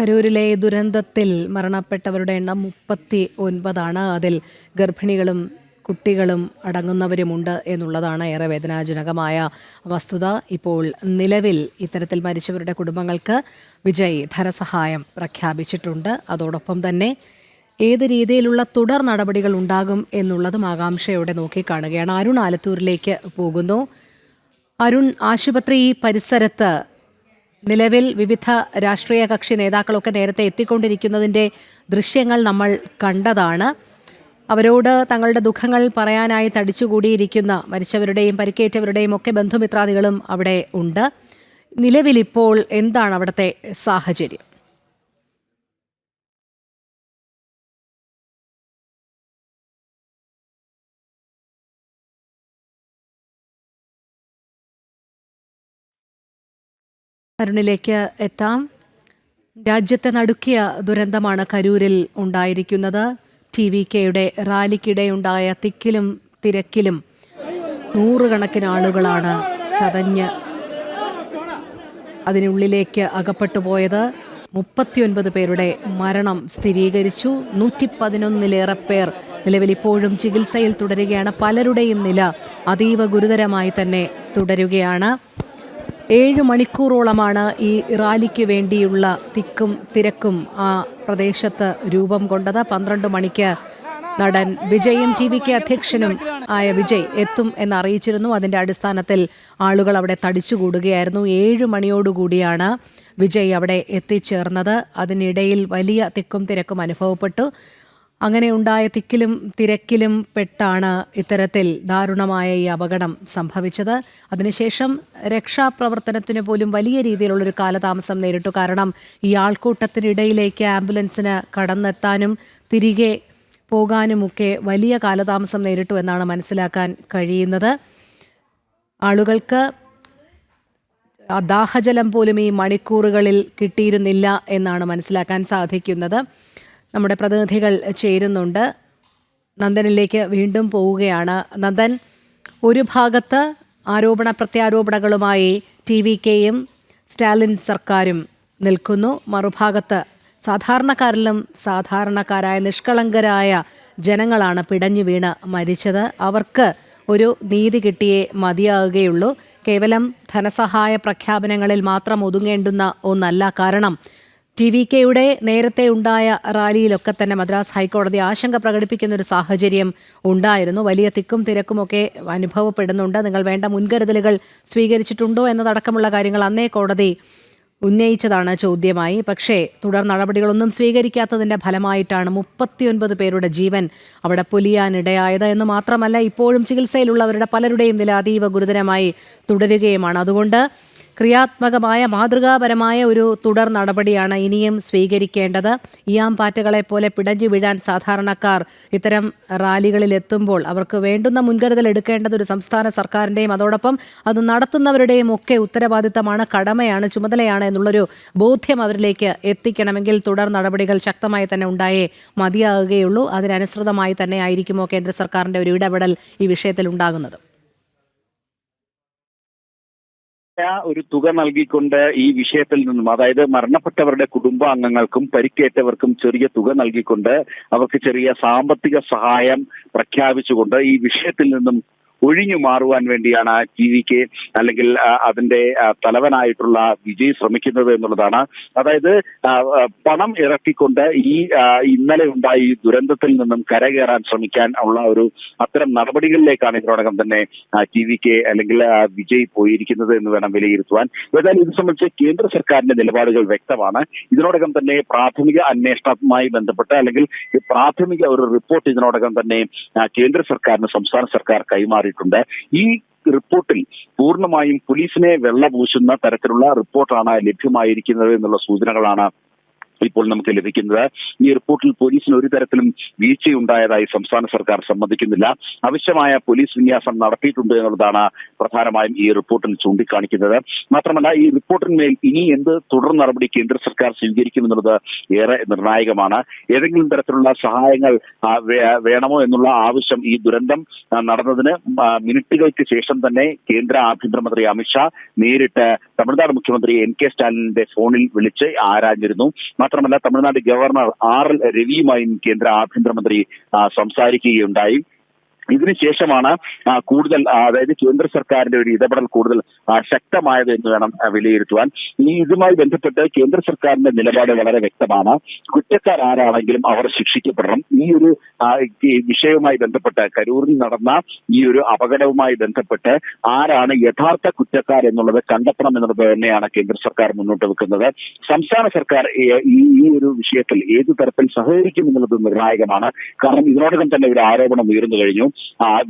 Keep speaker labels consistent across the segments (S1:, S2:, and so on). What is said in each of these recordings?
S1: കരൂരിലെ ദുരന്തത്തിൽ മരണപ്പെട്ടവരുടെ എണ്ണം 39. അതിൽ ഗർഭിണികളും കുട്ടികളും അടങ്ങുന്നവരുമുണ്ട് എന്നുള്ളതാണ് ഏറെ വേദനാജനകമായ വസ്തുത. ഇപ്പോൾ നിലവിൽ ഇത്തരത്തിൽ മരിച്ചവരുടെ കുടുംബങ്ങൾക്ക് വിജയ് ധനസഹായം പ്രഖ്യാപിച്ചിട്ടുണ്ട്. അതോടൊപ്പം തന്നെ ഏത് രീതിയിലുള്ള തുടർ നടപടികൾ ഉണ്ടാകും എന്നുള്ളതും ആകാംക്ഷയോടെ നോക്കിക്കാണുകയാണ്. അരുൺ ആലത്തൂരിലേക്ക് പോകുന്നു. അരുൺ, ആശുപത്രി പരിസരത്ത് നിലവിൽ വിവിധ രാഷ്ട്രീയ കക്ഷി നേതാക്കളൊക്കെ നേരത്തെ എത്തിക്കൊണ്ടിരിക്കുന്നതിൻ്റെ ദൃശ്യങ്ങൾ നമ്മൾ കണ്ടതാണ്. അവരോട് തങ്ങളുടെ ദുഃഖങ്ങൾ പറയാനായി തടിച്ചുകൂടിയിരിക്കുന്ന മരിച്ചവരുടെയും പരിക്കേറ്റവരുടെയും ഒക്കെ ബന്ധുമിത്രാദികളും അവിടെ ഉണ്ട്. നിലവിലിപ്പോൾ എന്താണ് അവിടുത്തെ സാഹചര്യം? അരുണിലേക്ക് എത്താം. രാജ്യത്തെ നടുക്കിയ ദുരന്തമാണ് കരൂരിൽ ഉണ്ടായിരിക്കുന്നത്. TVKയുടെ റാലിക്കിടെയുണ്ടായ തിക്കിലും തിരക്കിലും നൂറുകണക്കിന് ആളുകളാണ് ചതഞ്ഞ് അതിനുള്ളിലേക്ക് അകപ്പെട്ടു പോയത്. 39 പേരുടെ മരണം സ്ഥിരീകരിച്ചു. 111-ലേറെ പേർ നിലവിൽ ഇപ്പോഴും ചികിത്സയിൽ തുടരുകയാണ്. പലരുടെയും നില അതീവ ഗുരുതരമായി തന്നെ തുടരുകയാണ്. 7 മണിക്കൂറോളമാണ് ഈ റാലിക്ക് വേണ്ടിയുള്ള തിക്കും തിരക്കും ആ പ്രദേശത്ത് രൂപം കൊണ്ടത്. 12 മണിക്ക് നടൻ വിജയും TVK അധ്യക്ഷനും ആയ വിജയ് എത്തും എന്നറിയിച്ചിരുന്നു. അതിൻ്റെ അടിസ്ഥാനത്തിൽ ആളുകൾ അവിടെ തടിച്ചുകൂടുകയായിരുന്നു. 7 മണിയോടുകൂടിയാണ് വിജയ് അവിടെ എത്തിച്ചേർന്നത്. അതിനിടയിൽ വലിയ തിക്കും തിരക്കും അനുഭവപ്പെട്ടു. അങ്ങനെ ഉണ്ടായ തിക്കിലും തിരക്കിലും പെട്ടാണ് ഇത്തരത്തിൽ ദാരുണമായ ഈ അപകടം സംഭവിച്ചത്. അതിനുശേഷം രക്ഷാപ്രവർത്തനത്തിന് പോലും വലിയ രീതിയിലുള്ളൊരു കാലതാമസം നേരിട്ടു. കാരണം ഈ ആൾക്കൂട്ടത്തിനിടയിലേക്ക് ആംബുലൻസിന് കടന്നെത്താനും തിരികെ പോകാനുമൊക്കെ വലിയ കാലതാമസം നേരിട്ടു എന്നാണ് മനസ്സിലാക്കാൻ കഴിയുന്നത്. ആളുകൾക്ക് ദാഹജലം പോലും ഈ മണിക്കൂറുകളിൽ കിട്ടിയിരുന്നില്ല എന്നാണ് മനസ്സിലാക്കാൻ സാധിക്കുന്നത്. നമ്മുടെ പ്രതിനിധികൾ ചേരുന്നുണ്ട്. നന്ദനിലേക്ക് വീണ്ടും പോവുകയാണ്. നന്ദൻ, ഒരു ഭാഗത്ത് ആരോപണ പ്രത്യാരോപണങ്ങളുമായി TVKയും സ്റ്റാലിൻ സർക്കാരും നിൽക്കുന്നു. മറുഭാഗത്ത് സാധാരണക്കാരിലും സാധാരണക്കാരായ നിഷ്കളങ്കരായ ജനങ്ങളാണ് പിടഞ്ഞു വീണ് മരിച്ചത്. അവർക്ക് ഒരു നീതി കിട്ടിയേ മതിയാകുകയുള്ളൂ. കേവലം ധനസഹായ പ്രഖ്യാപനങ്ങളിൽ മാത്രം ഒതുങ്ങേണ്ടുന്ന ഒന്നല്ല. കാരണം TVKയുടെ നേരത്തെ ഉണ്ടായ റാലിയിലൊക്കെ തന്നെ മദ്രാസ് ഹൈക്കോടതി ആശങ്ക പ്രകടിപ്പിക്കുന്ന ഒരു സാഹചര്യം ഉണ്ടായിരുന്നു. വലിയ തിക്കും തിരക്കുമൊക്കെ അനുഭവപ്പെടുന്നുണ്ട്. നിങ്ങൾ വേണ്ട മുൻകരുതലുകൾ സ്വീകരിച്ചിട്ടുണ്ടോ എന്നതടക്കമുള്ള കാര്യങ്ങൾ അന്നേ കോടതി ഉന്നയിച്ചതാണ് ചോദ്യമായി. പക്ഷേ തുടർ നടപടികളൊന്നും സ്വീകരിക്കാത്തതിൻ്റെ ഫലമായിട്ടാണ് 39 പേരുടെ ജീവൻ അവിടെ പൊലിയാനിടയായത് എന്ന് മാത്രമല്ല, ഇപ്പോഴും ചികിത്സയിലുള്ളവരുടെ പലരുടെയും നില അതീവ ഗുരുതരമായി തുടരുകയുമാണ്. അതുകൊണ്ട് ക്രിയാത്മകമായ മാതൃകാപരമായ ഒരു തുടർ നടപടിയാണ് ഇനിയും സ്വീകരിക്കേണ്ടത്. ഈയാംപാറ്റകളെ പോലെ പിടഞ്ഞു വീഴാൻ സാധാരണക്കാർ ഇത്തരം റാലികളിൽ എത്തുമ്പോൾ അവർക്ക് വേണ്ടുന്ന മുൻകരുതൽ എടുക്കേണ്ടത് ഒരു സംസ്ഥാന സർക്കാരിൻ്റെയും അതോടൊപ്പം അത് നടത്തുന്നവരുടെയും ഒക്കെ ഉത്തരവാദിത്തമാണ്, കടമയാണ്, ചുമതലയാണ് എന്നുള്ളൊരു ബോധ്യം അവരിലേക്ക് എത്തിക്കണമെങ്കിൽ തുടർ നടപടികൾ ശക്തമായി തന്നെ ഉണ്ടായേ മതിയാകുകയുള്ളൂ. അതിനനുസൃതമായി തന്നെ ആയിരിക്കുമോ കേന്ദ്ര സർക്കാരിൻ്റെ ഒരു ഇടപെടൽ ഈ വിഷയത്തിൽ ഉണ്ടാകുന്നത്?
S2: ഒരു തുക നൽകിക്കൊണ്ട് ഈ വിഷയത്തിൽ നിന്നും, അതായത് മരണപ്പെട്ടവരുടെ കുടുംബാംഗങ്ങൾക്കും പരിക്കേറ്റവർക്കും ചെറിയ തുക നൽകിക്കൊണ്ട് അവർക്ക് ചെറിയ സാമ്പത്തിക സഹായം പ്രഖ്യാപിച്ചുകൊണ്ട് ഈ വിഷയത്തിൽ നിന്നും ഒഴിഞ്ഞു മാറുവാൻ വേണ്ടിയാണ് TVK അല്ലെങ്കിൽ അതിന്റെ തലവനായിട്ടുള്ള വിജയ് ശ്രമിക്കുന്നത് എന്നുള്ളതാണ്. അതായത് പണം ഇറക്കിക്കൊണ്ട് ഈ ഇന്നലെ ഉണ്ടായ ഈ ദുരന്തത്തിൽ നിന്നും കരകയറാൻ ശ്രമിക്കാൻ ഉള്ള ഒരു അത്തരം നടപടികളിലേക്കാണ് ഇതിനോടകം തന്നെ TVK അല്ലെങ്കിൽ വിജയ് പോയിരിക്കുന്നത് എന്ന് വേണം വിലയിരുത്തുവാൻ. ഏതായാലും ഇത് സംബന്ധിച്ച് കേന്ദ്ര സർക്കാരിന്റെ നിലപാടുകൾ വ്യക്തമാണ്. ഇതിനോടകം തന്നെ പ്രാഥമിക അന്വേഷണവുമായി ബന്ധപ്പെട്ട് അല്ലെങ്കിൽ പ്രാഥമിക ഒരു റിപ്പോർട്ട് ഇതിനോടകം തന്നെ കേന്ദ്ര സർക്കാരിന് സംസ്ഥാന സർക്കാർ കൈമാറി. ഈ റിപ്പോർട്ടിൽ പൂർണ്ണമായും പോലീസിനെ വെള്ളപൂശുന്ന തരത്തിലുള്ള റിപ്പോർട്ടാണ് ലഭ്യമായിരിക്കുന്നത് എന്നുള്ള സൂചനകളാണ് ഇപ്പോൾ നമുക്ക് ലഭിക്കുന്നത്. ഈ റിപ്പോർട്ടിൽ പോലീസിന് ഒരു തരത്തിലും വീഴ്ചയുണ്ടായതായി സംസ്ഥാന സർക്കാർ സമ്മതിക്കുന്നില്ല. ആവശ്യമായ പോലീസ് വിന്യാസം നടത്തിയിട്ടുണ്ട് എന്നുള്ളതാണ് പ്രധാനമായും ഈ റിപ്പോർട്ടിൽ ചൂണ്ടിക്കാണിക്കുന്നത്. മാത്രമല്ല, ഈ റിപ്പോർട്ടിന്മേൽ ഇനി എന്ത് തുടർ നടപടി കേന്ദ്ര സർക്കാർ സ്വീകരിക്കുമെന്നുള്ളത് ഏറെ നിർണായകമാണ്. ഏതെങ്കിലും തരത്തിലുള്ള സഹായങ്ങൾ വേണമോ എന്നുള്ള ആവശ്യം ഈ ദുരന്തം നടന്നതിന് മിനിറ്റുകൾക്ക് ശേഷം തന്നെ കേന്ദ്ര ആഭ്യന്തരമന്ത്രി അമിത്ഷാ നേരിട്ട് തമിഴ്നാട് മുഖ്യമന്ത്രി NK സ്റ്റാലിന്റെ ഫോണിൽ വിളിച്ച് ആരാഞ്ഞിരുന്നു. മാത്രമല്ല തമിഴ്നാട് ഗവർണർ RL രവിയുമായും കേന്ദ്ര ആഭ്യന്തരമന്ത്രി സംസാരിക്കുകയുണ്ടായി. ഇതിനുശേഷമാണ് കൂടുതൽ അതായത് കേന്ദ്ര സർക്കാരിന്റെ ഒരു ഇടപെടൽ കൂടുതൽ ശക്തമായത് എന്ന് വേണം വിലയിരുത്തുവാൻ. ഇതുമായി ബന്ധപ്പെട്ട് കേന്ദ്ര സർക്കാരിന്റെ നിലപാട് വളരെ വ്യക്തമാണ്. കുറ്റക്കാരാരാണെങ്കിലും അവർ ശിക്ഷിക്കപ്പെടണം. ഈ ഒരു വിഷയവുമായി ബന്ധപ്പെട്ട് കരൂരിൽ നടന്ന ഈ ഒരു അപകടവുമായി ബന്ധപ്പെട്ട് ആരാണ് യഥാർത്ഥ കുറ്റക്കാർ എന്നുള്ളത് കണ്ടെത്തണം എന്നുള്ളത് തന്നെയാണ് കേന്ദ്ര സർക്കാർ മുന്നോട്ട് വെക്കുന്നത്. സംസ്ഥാന സർക്കാർ ഈ ഒരു വിഷയത്തിൽ ഏതു തരത്തിൽ സഹകരിക്കും എന്നുള്ളത് നിർണായകമാണ്. കാരണം ഇതിനോടകം തന്നെ ഒരു ആരോപണം ഉയർന്നു കഴിഞ്ഞു.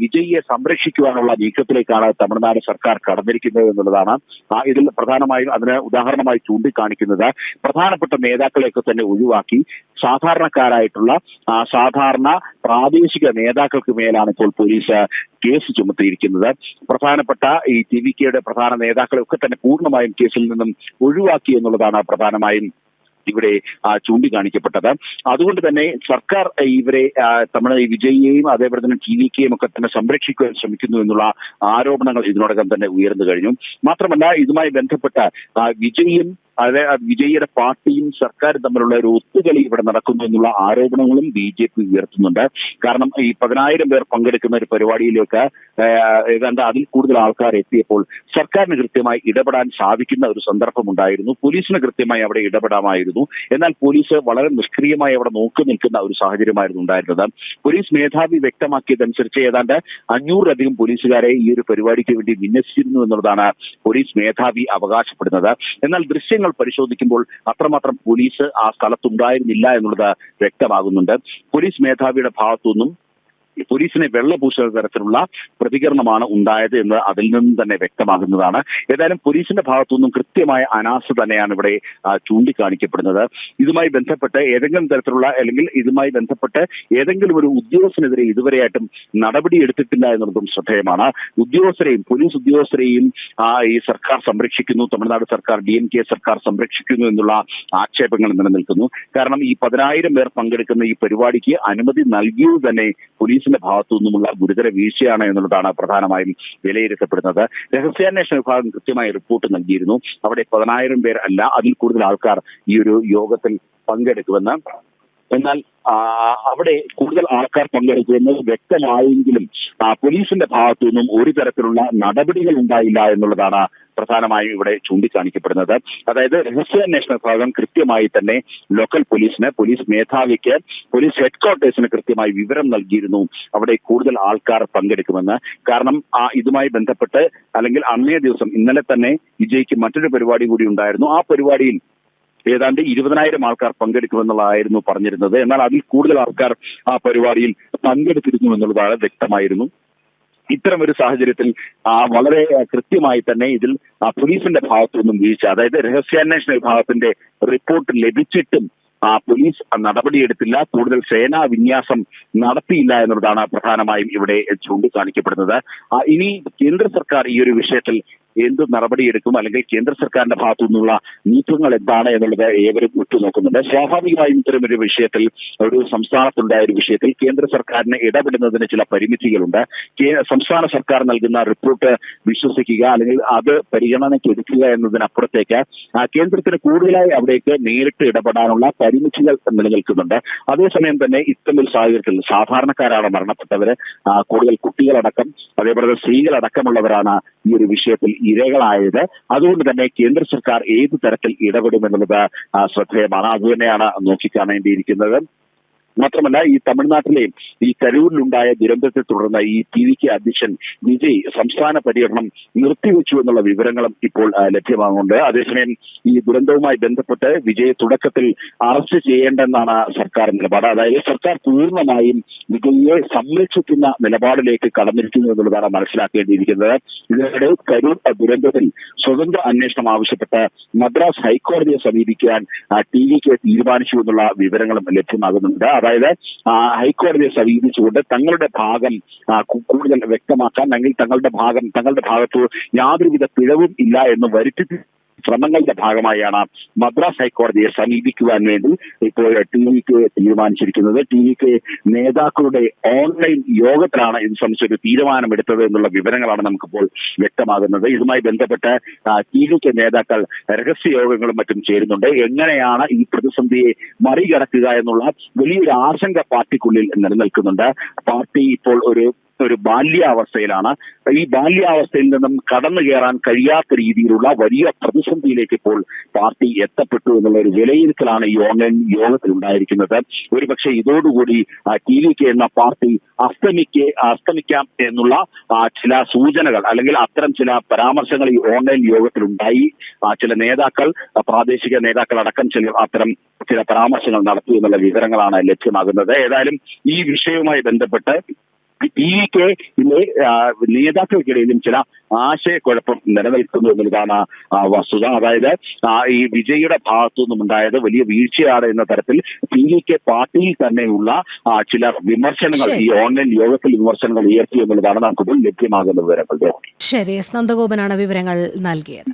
S2: വിജയിയെ സംരക്ഷിക്കുവാനുള്ള നീക്കത്തിലേക്കാണ് തമിഴ്നാട് സർക്കാർ കടന്നിരിക്കുന്നത് എന്നുള്ളതാണ്. ഇതിൽ പ്രധാനമായും അതിന് ഉദാഹരണമായി ചൂണ്ടിക്കാണിക്കുന്നത് പ്രധാനപ്പെട്ട നേതാക്കളെയൊക്കെ തന്നെ ഒഴിവാക്കി സാധാരണക്കാരായിട്ടുള്ള സാധാരണ പ്രാദേശിക നേതാക്കൾക്ക് മേലാണ് ഇപ്പോൾ പോലീസ് കേസ് ചുമത്തിയിരിക്കുന്നത്. പ്രധാനപ്പെട്ട ഈ TVKയുടെ പ്രധാന നേതാക്കളെയൊക്കെ തന്നെ പൂർണ്ണമായും കേസിൽ നിന്നും ഒഴിവാക്കി എന്നുള്ളതാണ് പ്രധാനമായും ഇവിടെ ചൂണ്ടിക്കാണിക്കപ്പെട്ടത്. അതുകൊണ്ട് തന്നെ സർക്കാർ ഇവരെ വിജയിയെയും അതേപോലെ തന്നെ TVKയും ഒക്കെ തന്നെ സംരക്ഷിക്കുവാൻ ശ്രമിക്കുന്നു എന്നുള്ള ആരോപണങ്ങൾ ഇതിനോടകം തന്നെ ഉയർന്നു കഴിഞ്ഞു. മാത്രമല്ല ഇതുമായി ബന്ധപ്പെട്ട വിജയും വിജയിയുടെ പാർട്ടിയും സർക്കാരും തമ്മിലുള്ള ഒരു ഒത്തുകളി ഇവിടെ നടക്കുന്നു എന്നുള്ള ആരോപണങ്ങളും BJP ഉയർത്തുന്നുണ്ട്. കാരണം ഈ 10,000 പേർ പങ്കെടുക്കുന്ന ഒരു പരിപാടിയിലേക്ക് ഏതാണ്ട് അതിൽ കൂടുതൽ ആൾക്കാർ എത്തിയപ്പോൾ സർക്കാരിന് കൃത്യമായി ഇടപെടാൻ സാധിക്കുന്ന ഒരു സന്ദർഭമുണ്ടായിരുന്നു. പോലീസിന് കൃത്യമായി അവിടെ ഇടപെടാമായിരുന്നു. എന്നാൽ പോലീസ് വളരെ നിഷ്ക്രിയമായി അവിടെ നോക്കി നിൽക്കുന്ന ഒരു സാഹചര്യമായിരുന്നു ഉണ്ടായിരുന്നത്. പോലീസ് മേധാവി വ്യക്തമാക്കിയതനുസരിച്ച് ഏതാണ്ട് 500-ലധികം പോലീസുകാരെ ഈ ഒരു പരിപാടിക്ക് വേണ്ടി വിന്യസിച്ചിരുന്നു എന്നുള്ളതാണ് പോലീസ് മേധാവി അവകാശപ്പെടുന്നത്. എന്നാൽ ദൃശ്യങ്ങൾ പരിശോധിക്കുമ്പോൾ അത്രമാത്രം പോലീസ് ആ സ്ഥലത്തുണ്ടായിരുന്നില്ല എന്നുള്ളത് വ്യക്തമാകുന്നുണ്ട്. പോലീസ് മേധാവിയുടെ ഭാഗത്തുനിന്നും പോലീസിനെ വെള്ളപൂശുന്ന തരത്തിലുള്ള പ്രതികരണമാണ് ഉണ്ടായത് എന്ന് അതിൽ നിന്നും തന്നെ വ്യക്തമാകുന്നതാണ്. ഏതായാലും പോലീസിന്റെ ഭാഗത്തുനിന്നും കൃത്യമായ അനാസ്ഥ തന്നെയാണ് ഇവിടെ ചൂണ്ടിക്കാണിക്കപ്പെടുന്നത്. ഇതുമായി ബന്ധപ്പെട്ട് ഏതെങ്കിലും തരത്തിലുള്ള അല്ലെങ്കിൽ ഇതുമായി ബന്ധപ്പെട്ട് ഏതെങ്കിലും ഒരു ഉദ്യോഗസ്ഥനെതിരെ ഇതുവരെയായിട്ടും നടപടി എടുത്തിട്ടില്ല എന്നുള്ളതും ശ്രദ്ധേയമാണ്. ഉദ്യോഗസ്ഥരെയും പോലീസ് ഉദ്യോഗസ്ഥരെയും ഈ സർക്കാർ സംരക്ഷിക്കുന്നു, തമിഴ്നാട് സർക്കാർ DMK സർക്കാർ സംരക്ഷിക്കുന്നു എന്നുള്ള ആക്ഷേപങ്ങൾ നിലനിൽക്കുന്നു. കാരണം ഈ 10,000 പേർ പങ്കെടുക്കുന്ന ഈ പരിപാടിക്ക് അനുമതി നൽകിയത് തന്നെ പോലീസിന്റെ ഭാഗത്തു നിന്നുമുള്ള ഗുരുതര വീഴ്ചയാണ് എന്നുള്ളതാണ് പ്രധാനമായും വിലയിരുത്തപ്പെടുന്നത്. രഹസ്യാന്വേഷണ വിഭാഗം കൃത്യമായി റിപ്പോർട്ട് നൽകിയിരുന്നു. അവിടെ 10,000 പേർ അല്ല, അതിൽ കൂടുതൽ ആൾക്കാർ ഈ ഒരു യോഗത്തിൽ പങ്കെടുക്കുമെന്ന്. എന്നാൽ അവിടെ കൂടുതൽ ആൾക്കാർ പങ്കെടുക്കുമെന്ന് വ്യക്തമായെങ്കിലും പോലീസിന്റെ ഭാഗത്തു നിന്നും ഒരു തരത്തിലുള്ള നടപടികൾ ഉണ്ടായില്ല എന്നുള്ളതാണ് പ്രധാനമായും ഇവിടെ ചൂണ്ടിക്കാണിക്കപ്പെടുന്നത്. അതായത് രഹസ്യാന്വേഷണ വിഭാഗം കൃത്യമായി തന്നെ ലോക്കൽ പോലീസിന്, പോലീസ് മേധാവിക്ക്, പോലീസ് ഹെഡ്ക്വാർട്ടേഴ്സിന് കൃത്യമായി വിവരം നൽകിയിരുന്നു അവിടെ കൂടുതൽ ആൾക്കാർ പങ്കെടുക്കുമെന്ന്. കാരണം ഇതുമായി ബന്ധപ്പെട്ട് അല്ലെങ്കിൽ അന്നേ ദിവസം ഇന്നലെ തന്നെ വിജയ്ക്ക് മറ്റൊരു പരിപാടി കൂടി ഉണ്ടായിരുന്നു. ആ പരിപാടിയിൽ ഏതാണ്ട് 20,000 ആൾക്കാർ പങ്കെടുക്കുമെന്നുള്ളതായിരുന്നു പറഞ്ഞിരുന്നത്. എന്നാൽ അതിൽ കൂടുതൽ ആൾക്കാർ ആ പരിപാടിയിൽ പങ്കെടുത്തിരുന്നു എന്നുള്ളതാണ് വ്യക്തമായിരുന്നു. ഇത്തരം ഒരു സാഹചര്യത്തിൽ വളരെ കൃത്യമായി തന്നെ ഇതിൽ പോലീസിന്റെ ഭാഗത്തു നിന്നും വീഴ്ച, അതായത് രഹസ്യാന്വേഷണ വിഭാഗത്തിന്റെ റിപ്പോർട്ട് ലഭിച്ചിട്ടും പോലീസ് നടപടിയെടുത്തില്ല, കൂടുതൽ സേനാ വിന്യാസം നടത്തിയില്ല എന്നുള്ളതാണ് പ്രധാനമായും ഇവിടെ ചൂണ്ടിക്കാണിക്കപ്പെടുന്നത്. ഇനി കേന്ദ്ര സർക്കാർ ഈ ഒരു വിഷയത്തിൽ എന്ത് നടപടിയെടുക്കും, അല്ലെങ്കിൽ കേന്ദ്ര സർക്കാരിന്റെ ഭാഗത്തു നിന്നുള്ള നീക്കങ്ങൾ എന്താണ് എന്നുള്ളത് ഏവരും ഉറ്റുനോക്കുന്നുണ്ട്. സ്വാഭാവികമായും ഇത്തരം ഒരു വിഷയത്തിൽ, ഒരു സംസ്ഥാനത്തുണ്ടായ ഒരു വിഷയത്തിൽ കേന്ദ്ര സർക്കാരിന് ഇടപെടുന്നതിന് ചില പരിമിതികളുണ്ട്. സംസ്ഥാന സർക്കാർ നൽകുന്ന റിപ്പോർട്ട് വിശ്വസിക്കുക അല്ലെങ്കിൽ അത് പരിഗണനയ്ക്ക് എടുക്കുക എന്നതിനപ്പുറത്തേക്ക് കേന്ദ്രത്തിന് കൂടുതലായി അവിടേക്ക് നേരിട്ട് ഇടപെടാനുള്ള പരിമിതികൾ നിലനിൽക്കുന്നുണ്ട്. അതേസമയം തന്നെ ഇത്തരം സാഹചര്യത്തിൽ സാധാരണക്കാരാണ് മരണപ്പെട്ടവര്, കൂടുതൽ കുട്ടികളടക്കം അതേപോലെ സ്ത്രീകളടക്കമുള്ളവരാണ് ഈ ഒരു വിഷയത്തിൽ ഇരകളായത്. അതുകൊണ്ട് തന്നെ കേന്ദ്ര സർക്കാർ ഏത് തരത്തിൽ ഇടപെടുമെന്നുള്ളത് ശ്രദ്ധേയമാണ്. അതുതന്നെയാണ് നോക്കിക്കാണേണ്ടിയിരിക്കുന്നത്. മാത്രമല്ല ഈ തമിഴ്നാട്ടിലെ ഈ കരൂരിലുണ്ടായ ദുരന്തത്തെ തുടർന്ന് ഈ TVK അധ്യക്ഷൻ വിജയ് സംസ്ഥാന പര്യടനം നിർത്തിവെച്ചു എന്നുള്ള വിവരങ്ങളും ഇപ്പോൾ ലഭ്യമാകുന്നുണ്ട്. അതേസമയം ഈ ദുരന്തവുമായി ബന്ധപ്പെട്ട് വിജയെ തുടക്കത്തിൽ അറസ്റ്റ് ചെയ്യേണ്ടെന്നാണ് സർക്കാർ നിലപാട്. അതായത് സർക്കാർ പൂർണ്ണമായും വിജയെ സംരക്ഷിക്കുന്ന നിലപാടിലേക്ക് കടന്നിരിക്കുന്നു എന്നുള്ളതാണ് മനസ്സിലാക്കേണ്ടിയിരിക്കുന്നത്. ഇതിനിടെ കരൂർ ദുരന്തത്തിൽ സ്വതന്ത്ര അന്വേഷണം ആവശ്യപ്പെട്ട് മദ്രാസ് ഹൈക്കോടതിയെ സമീപിക്കാൻ TVK തീരുമാനിച്ചു എന്നുള്ള വിവരങ്ങളും ലഭ്യമാകുന്നുണ്ട്. അതായത് ഹൈക്കോടതിയെ സമീപിച്ചുകൊണ്ട് തങ്ങളുടെ ഭാഗം കൂടുതൽ വ്യക്തമാക്കാൻ, അല്ലെങ്കിൽ തങ്ങളുടെ ഭാഗത്ത് യാതൊരുവിധ പിഴവും ഇല്ല എന്ന് വരുത്തി ശ്രമങ്ങളുടെ ഭാഗമായാണ് മദ്രാസ് ഹൈക്കോടതിയെ സമീപിക്കുവാൻ വേണ്ടി ഇപ്പോൾ ടിവിക്ക് തീരുമാനിച്ചിരിക്കുന്നത്. ടിവിക്ക് നേതാക്കളുടെ ഓൺലൈൻ യോഗത്തിലാണ് ഇത് സംബന്ധിച്ചൊരു തീരുമാനമെടുത്തത് എന്നുള്ള വിവരങ്ങളാണ് നമുക്കിപ്പോൾ വ്യക്തമാകുന്നത്. ഇതുമായി ബന്ധപ്പെട്ട് ടിവിക്ക് നേതാക്കൾ രഹസ്യ യോഗങ്ങളും മറ്റും ചേരുന്നുണ്ട്. എങ്ങനെയാണ് ഈ പ്രതിസന്ധിയെ മറികടക്കുക എന്നുള്ള വലിയൊരു ആശങ്ക പാർട്ടിക്കുള്ളിൽ നിലനിൽക്കുന്നുണ്ട്. പാർട്ടി ഇപ്പോൾ ഒരു ബാല്യാവസ്ഥയിലാണ്. ഈ ബാല്യാവസ്ഥയിൽ നിന്നും കടന്നു കയറാൻ കഴിയാത്ത രീതിയിലുള്ള വലിയ പ്രതിസന്ധിയിലേക്ക് ഇപ്പോൾ പാർട്ടി എത്തപ്പെട്ടു എന്നുള്ള ഒരു വിലയിരുത്തലാണ് ഈ ഓൺലൈൻ യോഗത്തിൽ ഉണ്ടായിരിക്കുന്നത്. ഒരുപക്ഷെ ഇതോടുകൂടി ടിവിക്ക് എന്ന പാർട്ടി അസ്തമിക്കാം എന്നുള്ള ചില സൂചനകൾ അല്ലെങ്കിൽ അത്തരം ചില പരാമർശങ്ങൾ ഈ ഓൺലൈൻ യോഗത്തിൽ ഉണ്ടായി. ചില നേതാക്കൾ, പ്രാദേശിക നേതാക്കൾ അടക്കം അത്തരം ചില പരാമർശങ്ങൾ നടത്തി എന്നുള്ള വിവരങ്ങളാണ് ലഭ്യമാകുന്നത്. ഏതായാലും ഈ വിഷയവുമായി ബന്ധപ്പെട്ട് ടിവിക്ക് നേതാക്കൾക്കിടയിലും ചില ആശയക്കുഴപ്പം നിലനിൽക്കുന്നു എന്നുള്ളതാണ് വസ്തുത. അതായത് ഈ വിജയുടെ ഭാഗത്തു നിന്നും ഉണ്ടായത് വലിയ വീഴ്ചയാണ് എന്ന തരത്തിൽ ടിവിക്ക് പാർട്ടിയിൽ തന്നെയുള്ള ചില വിമർശനങ്ങൾ, ഈ ഓൺലൈൻ യോഗത്തിൽ വിമർശനങ്ങൾ ഉയർത്തി എന്നുള്ളതാണ് നമുക്കിപ്പോൾ ലഭ്യമാകുന്ന വിവരങ്ങൾ.
S1: ശരി, നന്ദഗോപനാണ് വിവരങ്ങൾ നൽകിയത്.